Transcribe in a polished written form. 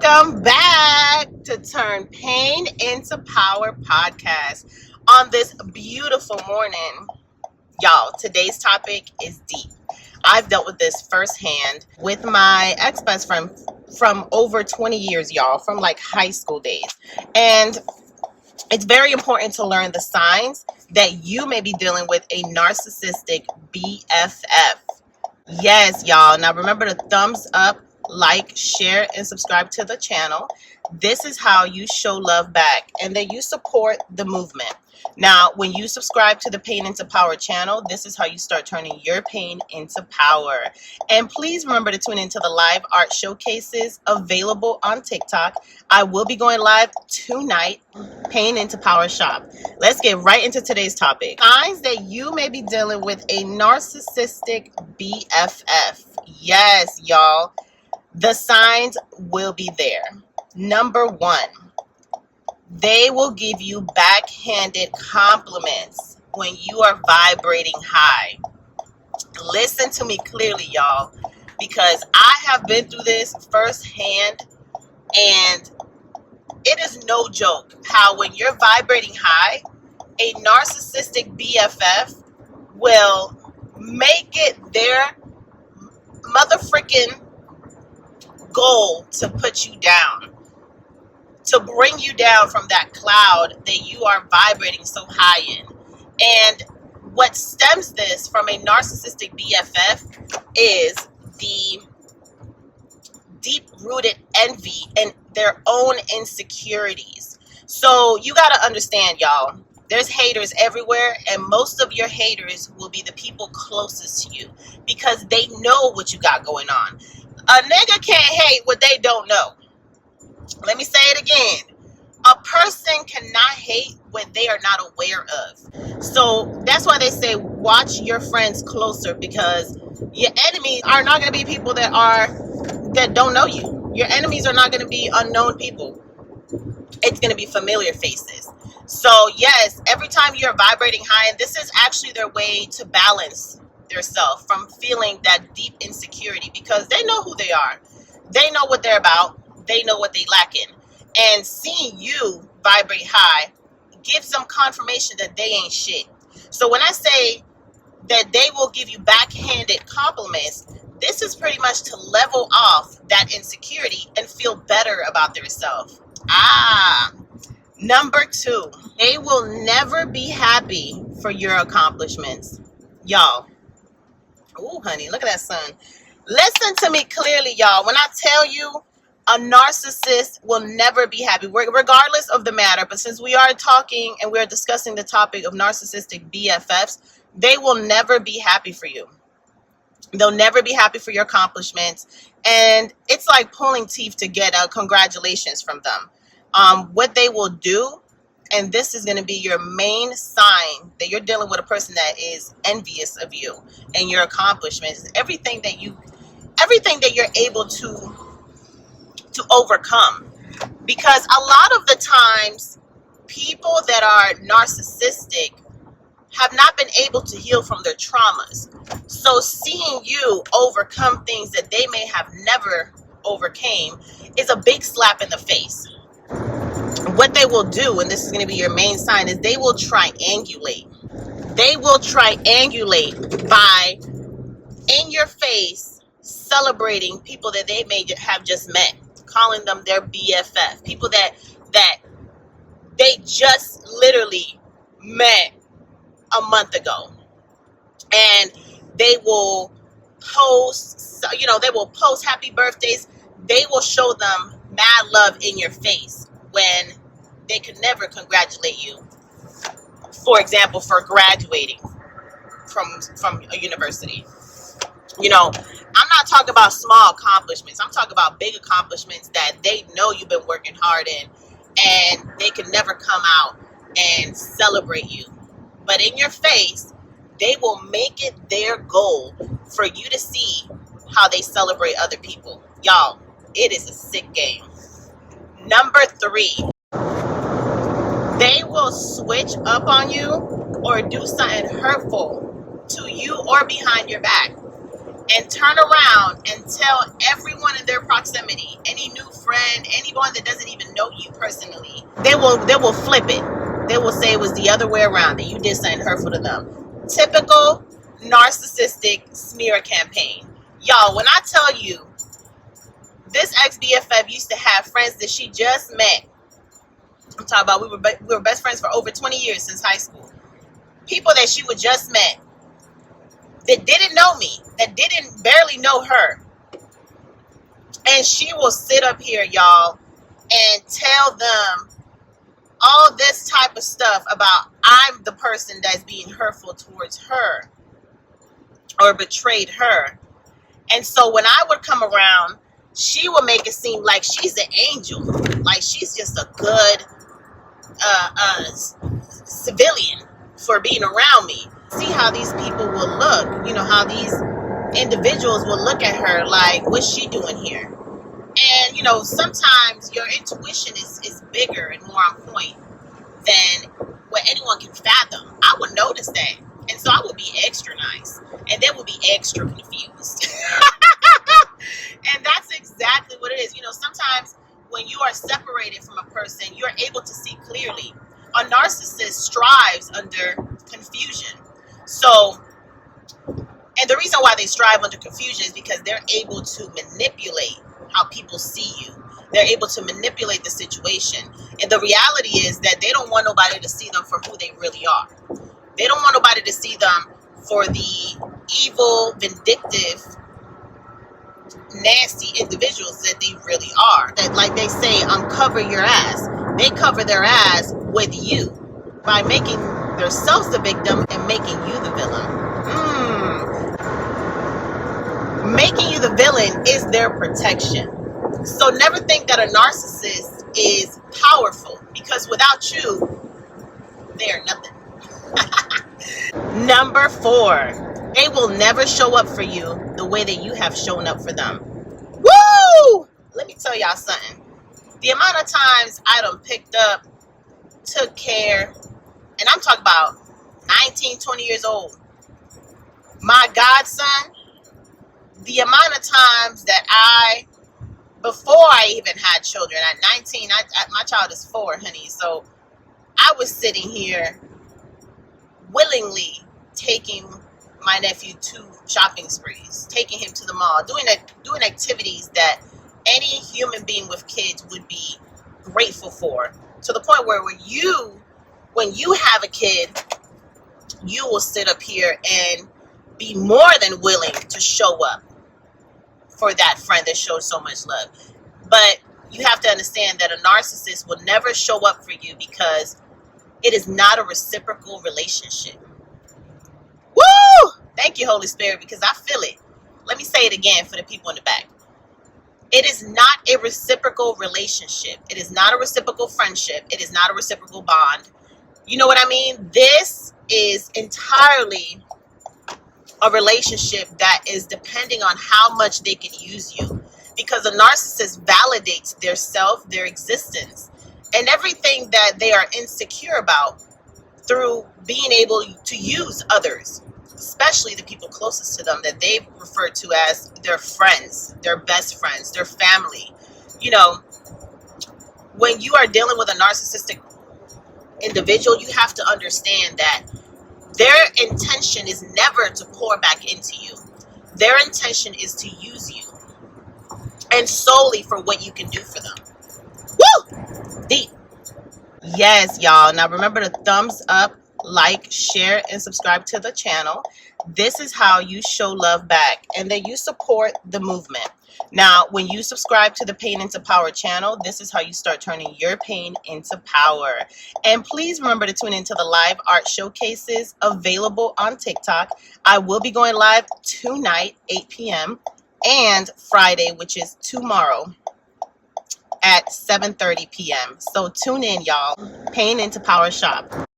Welcome back to Turn Pain into Power podcast on this beautiful morning. Y'all, today's topic is deep. I've dealt with this firsthand with my ex-best friend from over 20 years, y'all, from like high school days. And it's very important to learn the signs that you may be dealing with a narcissistic BFF. Yes, y'all. Now remember to thumbs up, like, share, and subscribe to the channel. This is how you show love back and that you support the movement. Now, when you subscribe to the Pain into Power channel, this is how you start turning your pain into power. And please remember to tune into the live art showcases available on TikTok. I will be going live tonight, Pain into Power Shop. Let's get right into today's topic. Signs that you may be dealing with a narcissistic BFF. Yes, y'all. The signs will be there. Number one, they will give you backhanded compliments when you are vibrating high. Listen to me clearly, y'all, because I have been through this firsthand, and it is no joke how when you're vibrating high, a narcissistic BFF will make it their motherfucking goal to put you down, to bring you down from that cloud that you are vibrating so high in. And what stems this from a narcissistic BFF is the deep-rooted envy and their own insecurities. So you got to understand, y'all, there's haters everywhere, and most of your haters will be the people closest to you because they know what you got going on. A nigga can't hate what they don't know. Let me say it again. A person cannot hate what they are not aware of. So that's why they say watch your friends closer, because your enemies are not going to be people that don't know you. Your enemies are not going to be unknown people. It's going to be familiar faces. So yes, every time you're vibrating high, and this is actually their way to balance themselves from feeling that deep insecurity, because they know who they are. They know what they're about. They know what they lack in. And seeing you vibrate high gives them confirmation that they ain't shit. So when I say that they will give you backhanded compliments, this is pretty much to level off that insecurity and feel better about themselves. Number two, they will never be happy for your accomplishments. Y'all. Ooh, honey, look at that sun. Listen to me clearly, y'all. When I tell you a narcissist will never be happy, regardless of the matter, but since we are talking and we're discussing the topic of narcissistic BFFs, they will never be happy for you. They'll never be happy for your accomplishments. And it's like pulling teeth to get a congratulations from them. What they will do, and this is going to be your main sign that you're dealing with a person that is envious of you and your accomplishments, everything that you're able to overcome. Because a lot of the times, people that are narcissistic have not been able to heal from their traumas. So seeing you overcome things that they may have never overcame is a big slap in the face. What they will do, and this is going to be your main sign, is they will triangulate. They will triangulate by, in your face, celebrating people that they may have just met, calling them their BFF, people that they just literally met a month ago. And they will post, they will post happy birthdays. They will show them mad love in your face when they could never congratulate you, for example, for graduating from a university. I'm not talking about small accomplishments. I'm talking about big accomplishments that they know you've been working hard in, and they can never come out and celebrate you. But in your face, they will make it their goal for you to see how they celebrate other people. Y'all, it is a sick game. Number three, they will switch up on you or do something hurtful to you or behind your back. and turn around and tell everyone in their proximity, any new friend, anyone that doesn't even know you personally, they will flip it. They will say it was the other way around, that you did something hurtful to them. Typical narcissistic smear campaign. Y'all, when I tell you, this ex-BFF used to have friends that she just met. I'm talking about we were best friends for over 20 years since high school. People that she would just met, that didn't know me, that didn't barely know her. And she will sit up here, y'all, and tell them all this type of stuff about I'm the person that's being hurtful towards her or betrayed her. And so when I would come around, she would make it seem like she's an angel, like she's just a good civilian for being around me. See how these people will look, you know, how these individuals will look at her like, what's she doing here? And, you know, sometimes your intuition is bigger and more on point than what anyone can fathom. I would notice that. And so I would be extra nice. And they would be extra confused. And that's exactly what it is. You know, sometimes when you are separated from a person, you're able to see clearly. A narcissist strives under confusion. So, and the reason why they strive under confusion is because they're able to manipulate how people see you. They're able to manipulate the situation. And the reality is that they don't want nobody to see them for who they really are. They don't want nobody to see them for the evil, vindictive, nasty individuals that they really are. That, like they say, uncover your ass. They cover their ass with you by making themselves the victim and making you the villain. Making you the villain is their protection. So never think that a narcissist is powerful, because without you, they are nothing. Number 4, they will never show up for you the way that you have shown up for them. Woo! Let me tell y'all something. The amount of times I done picked up, took care, and I'm talking about 19, 20 years old. My godson, the amount of times that before I even had children, at 19, my child is 4, honey. So I was sitting here willingly taking my nephew to shopping sprees, taking him to the mall, doing activities that any human being with kids would be grateful for. To the point where when you have a kid, you will sit up here and be more than willing to show up for that friend that shows so much love. But you have to understand that a narcissist will never show up for you because it is not a reciprocal relationship. Woo! Thank you, Holy Spirit, because I feel it. Let me say it again for the people in the back. It is not a reciprocal relationship. It is not a reciprocal friendship. It is not a reciprocal bond. You know what I mean? This is entirely a relationship that is depending on how much they can use you, because a narcissist validates their self, their existence, and everything that they are insecure about through being able to use others, especially the people closest to them that they refer to as their friends, their best friends, their family. You know, when you are dealing with a narcissistic individual, you have to understand that their intention is never to pour back into you. Their intention is to use you, and solely for what you can do for them. Woo! Deep. Yes, y'all. Now remember to thumbs up, like, share, and subscribe to the channel. This is how you show love back and that you support the movement. Now, when you subscribe to the Pain into Power channel, this is how you start turning your pain into power. And please remember to tune into the live art showcases available on TikTok. I will be going live tonight, 8 p.m. and Friday, which is tomorrow, at 7:30 p.m. So tune in, y'all. Pain into Power Shop.